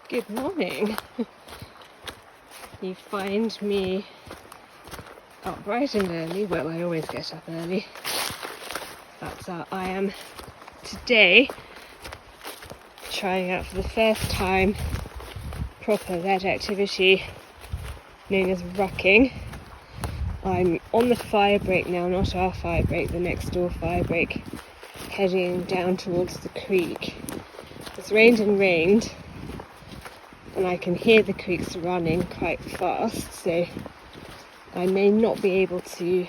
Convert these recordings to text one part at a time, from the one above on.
Good morning. You find me up bright and early. Well, I always get up early, but I am today trying out for the first time proper that activity known as rucking. I'm on the fire break now, not our fire break, the next door fire break, heading down towards the creek. It's rained and rained, and I can hear the creeks running quite fast, so I may not be able to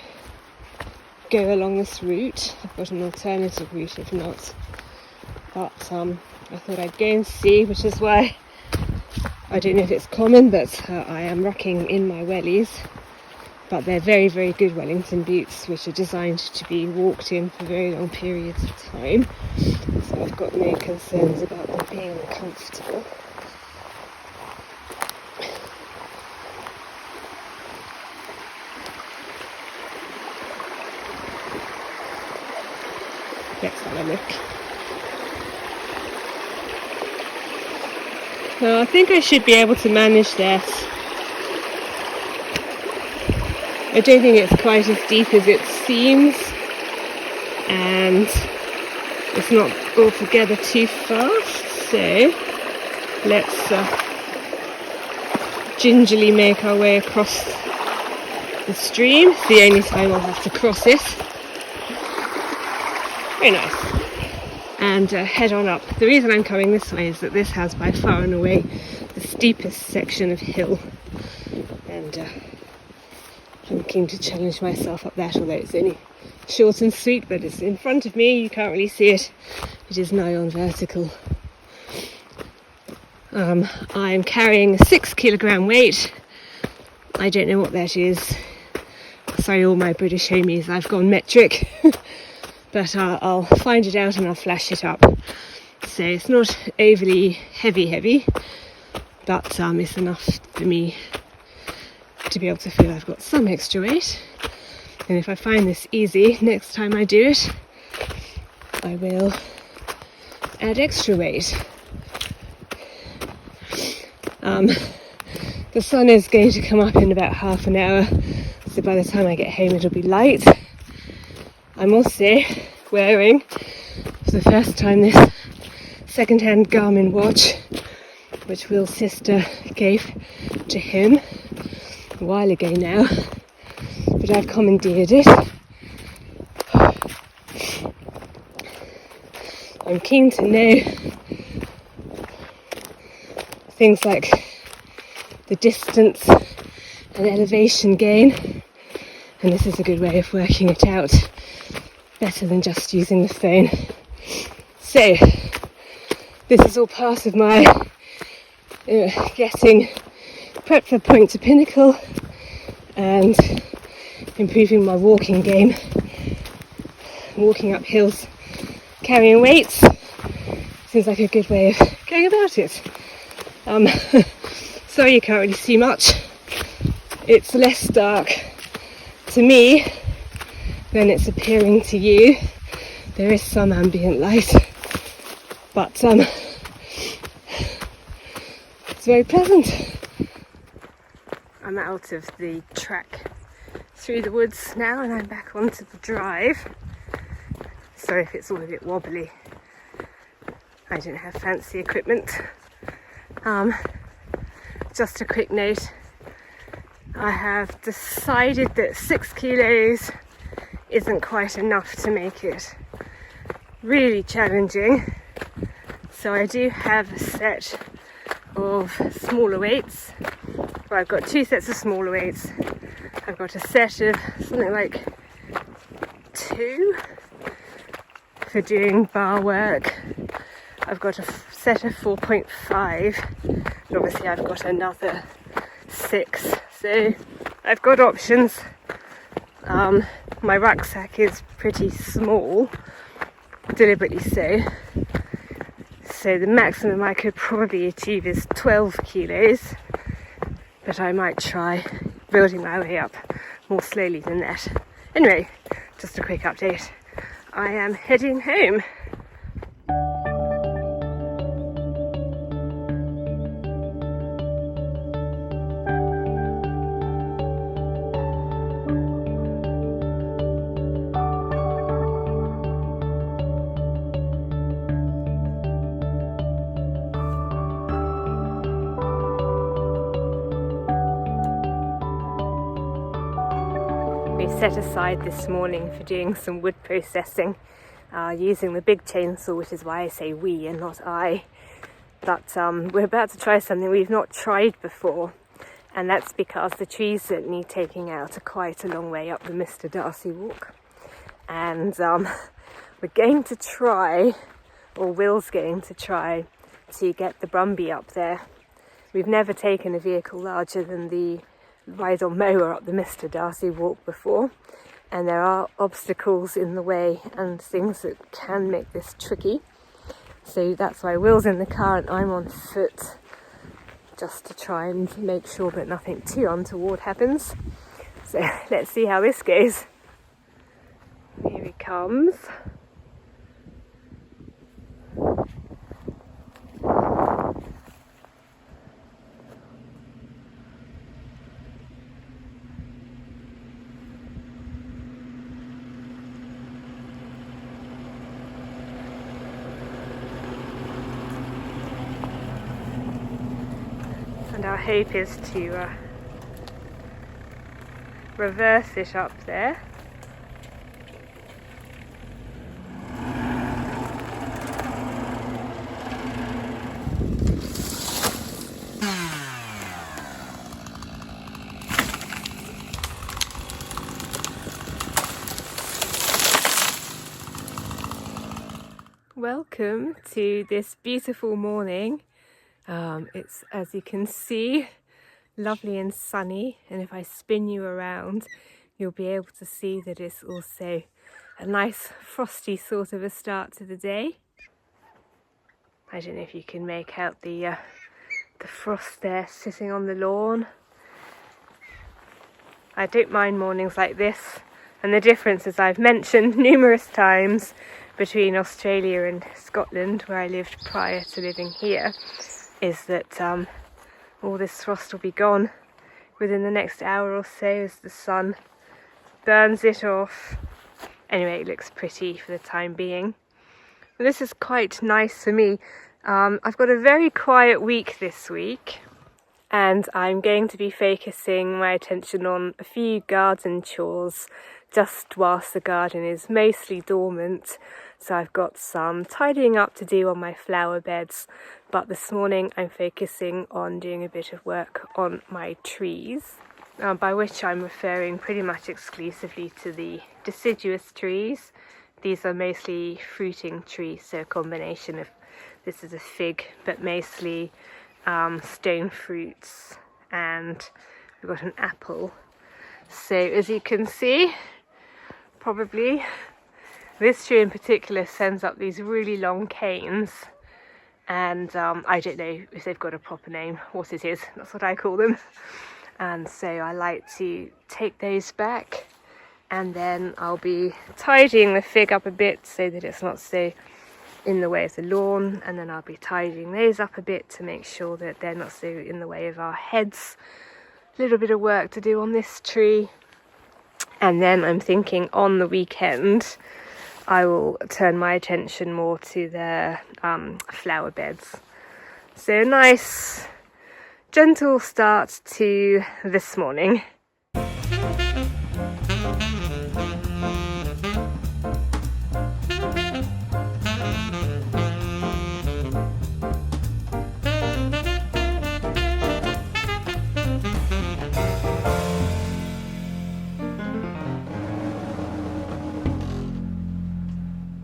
go along this route. I've got an alternative route if not, but I thought I'd go and see, which is why I don't know if it's common, but I am rucking in my wellies, but they're very, very good Wellington boots, which are designed to be walked in for very long periods of time, so I've got no concerns about them being uncomfortable. Let's have a look. So I think I should be able to manage that. I don't think it's quite as deep as it seems, and it's not altogether too fast, so let's gingerly make our way across the stream. It's the only time I'll have to cross it. Very nice. And head on up. The reason I'm coming this way is that this has by far and away the steepest section of hill, and I'm keen to challenge myself up that, although it's only short and sweet, but it's in front of me, you can't really see it. It is nigh on vertical. I'm carrying a 6 kilogram weight. I don't know what that is. Sorry all my British homies, I've gone metric. But I'll find it out and I'll flash it up. So it's not overly heavy, but it's enough for me to be able to feel I've got some extra weight. And if I find this easy, next time I do it, I will add extra weight. The sun is going to come up in about half an hour, so by the time I get home it'll be light. I'm also wearing, for the first time, this second-hand Garmin watch, which Will's sister gave to him a while ago now, but I've commandeered it. I'm keen to know things like the distance and elevation gain, and this is a good way of working it out, better than just using the phone. So this is all part of my getting prepped for Point to Pinnacle and improving my walking game. Walking up hills carrying weights seems like a good way of going about it. Sorry you can't really see much. It's less dark to me than it's appearing to you. There is some ambient light, but it's very pleasant. I'm out of the track through the woods now and I'm back onto the drive. Sorry if it's all a bit wobbly. I don't have fancy equipment. Just a quick note. I have decided that 6 kilos isn't quite enough to make it really challenging. So I do have a set of smaller weights. Well, I've got 2 sets of smaller weights. I've got a set of something like 2 for doing bar work. I've got a set of 4.5, and obviously I've got another 6. So I've got options. My rucksack is pretty small, deliberately so. So the maximum I could probably achieve is 12 kilos, but I might try building my way up more slowly than that. Anyway, just a quick update. I am heading home. set aside this morning for doing some wood processing using the big chainsaw, which is why I say we and not I. But we're about to try something we've not tried before, and that's because the trees that need taking out are quite a long way up the Mr. Darcy walk. And we're going to try, or Will's going to try, to get the Brumby up there. We've never taken a vehicle larger than the ride-on mower up the Mr. Darcy walk before, and there are obstacles in the way and things that can make this tricky. So that's why Will's in the car and I'm on foot, just to try and make sure that nothing too untoward happens. So let's see how this goes. Here he comes. And our hope is to reverse it up there. Welcome to this beautiful morning. It's, as you can see, lovely and sunny, and if I spin you around you'll be able to see that it's also a nice frosty sort of a start to the day. I don't know if you can make out the frost there sitting on the lawn. I don't mind mornings like this, and the difference, as I've mentioned numerous times, between Australia and Scotland, where I lived prior to living here, is that all this frost will be gone within the next hour or so as the sun burns it off. Anyway, it looks pretty for the time being. Well, this is quite nice for me. I've got a very quiet week this week, and I'm going to be focusing my attention on a few garden chores just whilst the garden is mostly dormant. So I've got some tidying up to do on my flower beds, but this morning I'm focusing on doing a bit of work on my trees, by which I'm referring pretty much exclusively to the deciduous trees. These are mostly fruiting trees, so a combination of, this is a fig, but mostly stone fruits, and we've got an apple. So as you can see, probably, this tree in particular sends up these really long canes, and I don't know if they've got a proper name, what it is, that's what I call them. And so I like to take those back, and then I'll be tidying the fig up a bit so that it's not so in the way of the lawn, and then I'll be tidying those up a bit to make sure that they're not so in the way of our heads. A little bit of work to do on this tree, and then I'm thinking on the weekend I will turn my attention more to the flower beds. So a nice gentle start to this morning.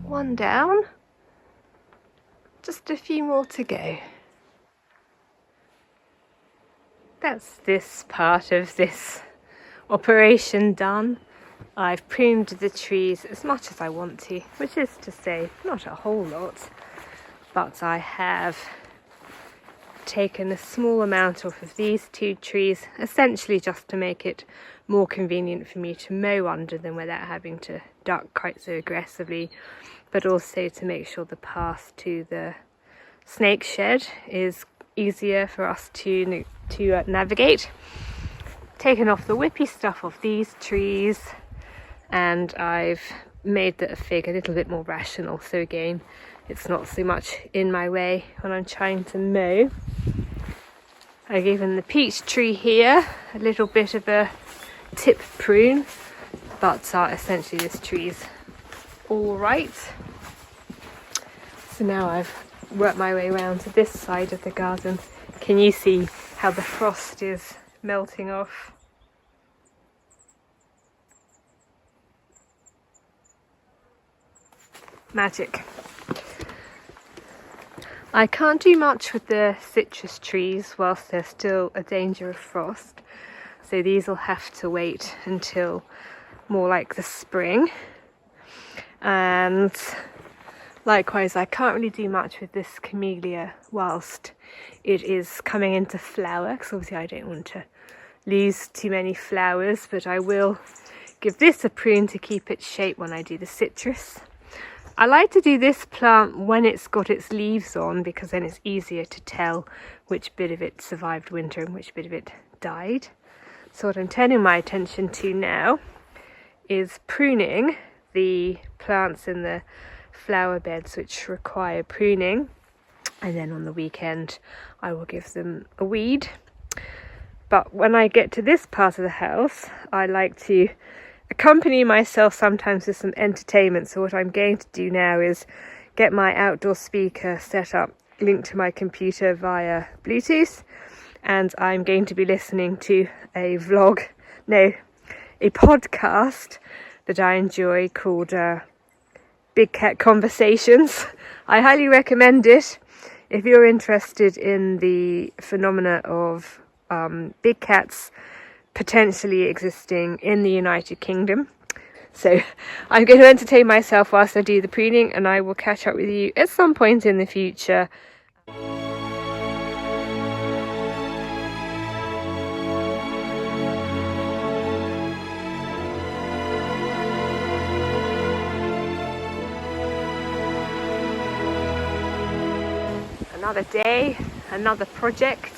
One down, just a few more to go. That's this part of this operation done. I've pruned the trees as much as I want to, which is to say not a whole lot, but I have taken a small amount off of these two trees, essentially just to make it more convenient for me to mow under them without having to duck quite so aggressively, but also to make sure the path to the snake shed is easier for us to navigate. Taken off the whippy stuff of these trees, and I've made the fig a little bit more rational, so again it's not so much in my way when I'm trying to mow. I've given the peach tree here a little bit of a tip prune but essentially this tree's all right. So now I've worked my way around to this side of the garden. Can you see how the frost is melting off? Magic. I can't do much with the citrus trees whilst there's still a danger of frost, so these will have to wait until more like the spring. And likewise, I can't really do much with this camellia whilst it is coming into flower, because obviously I don't want to lose too many flowers, but I will give this a prune to keep its shape when I do the citrus. I like to do this plant when it's got its leaves on, because then it's easier to tell which bit of it survived winter and which bit of it died. So what I'm turning my attention to now is pruning the plants in the flower beds which require pruning, and then on the weekend I will give them a weed. But when I get to this part of the house, I like to accompany myself sometimes with some entertainment. So what I'm going to do now is get my outdoor speaker set up, linked to my computer via Bluetooth, and I'm going to be listening to a podcast that I enjoy called Big Cat Conversations. I highly recommend it if you're interested in the phenomena of big cats potentially existing in the United Kingdom. So I'm going to entertain myself whilst I do the pruning, and I will catch up with you at some point in the future. Another day, another project.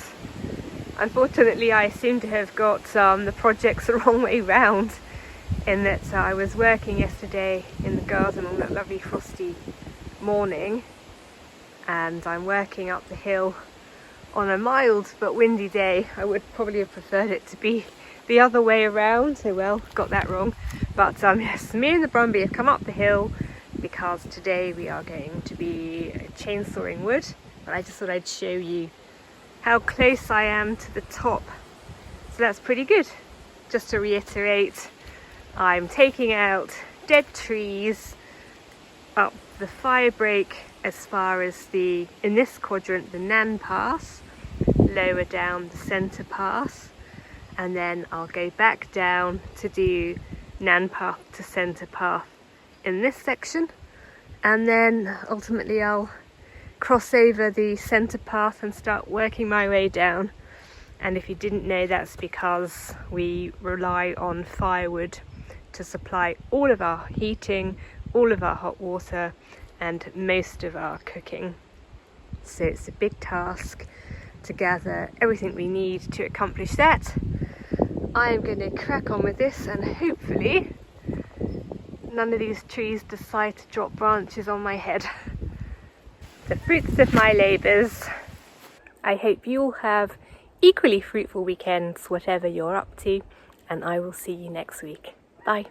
Unfortunately, I seem to have got the projects the wrong way round, in that I was working yesterday in the garden on that lovely frosty morning, and I'm working up the hill on a mild but windy day. I would probably have preferred it to be the other way around, so well, got that wrong. But yes, me and the Brumby have come up the hill because today we are going to be chainsawing wood, and I just thought I'd show you how close I am to the top. So that's pretty good. Just to reiterate, I'm taking out dead trees up the fire break as far as in this quadrant, the Nan Pass, lower down the centre pass, and then I'll go back down to do Nan Path to centre path in this section, and then ultimately I'll cross over the centre path and start working my way down. And if you didn't know, that's because we rely on firewood to supply all of our heating, all of our hot water, and most of our cooking. So it's a big task to gather everything we need to accomplish that. I am going to crack on with this, and hopefully none of these trees decide to drop branches on my head. The fruits of my labours. I hope you all have equally fruitful weekends, whatever you're up to, and I will see you next week. Bye.